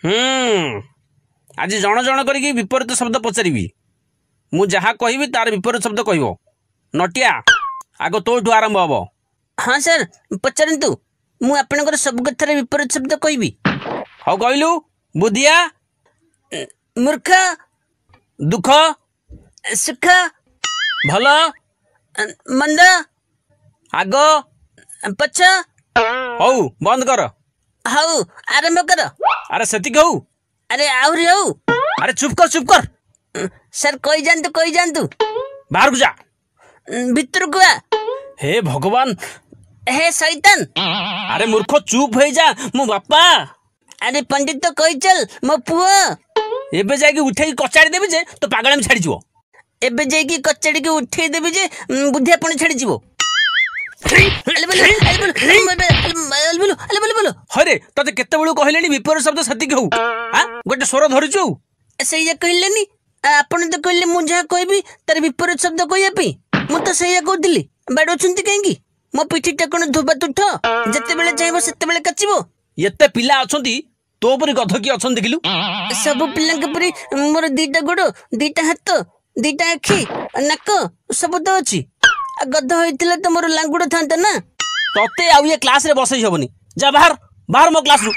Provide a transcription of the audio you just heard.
आज जण जण करके विपरीत शब्द पचारि मु जहाँ कहि तार विपरीत शब्द कह नटिया आग तोठू आरंभ हम। हाँ सर पचारतु मु आपनकर सब कथार विपरीत शब्द कहबी। हाँ कहलु बुधिया मूर्ख दुख सुख भल मंद आग पछ हौ बंद कर। हऊ आरंभ कर। अरे सेतिक हौ। अरे आउरी हऊ। अरे चुप कर सर कही जानतु बाहर को जा भितर को आ। हे भगवान हे शैतान। अरे मूर्ख चुप हो जा मो बापा। अरे पंडित तो कही चल मो पुओ एबे जाके उठे कचाड़ी देबी जे तो पागल में छाड़ी जीवो। एबे जाके कचाड़ी के उठे देबी जे बुद्धि आपण छाड़ी जीवो। हरे तते केते बेलू कहलेनी विपरीत शब्द सेतिक हौ। हां गोटे स्वर धरिचु सही कहलेनी आपण तो कहले मु जहा कहबी तार विपरीत शब्द कहया पई मु तो सही कहतली बाडोछंती काहेकी मो पिठीटा कोन धोबा तुठ जते बेले चाहबो सेते बेले कचिबो। एते पिला अछंती तो परी गध की अछन देखिलु सब पिला के परी मोर दीटा गोड़ दीटा हाथ दीटा आखी नाक सब तो अछि गध होइतिला तो मोर लांगुड़ थांता ना। तते आउ ये क्लास रे बसई हबनी जा बाहर बाहर मो क्लास रु।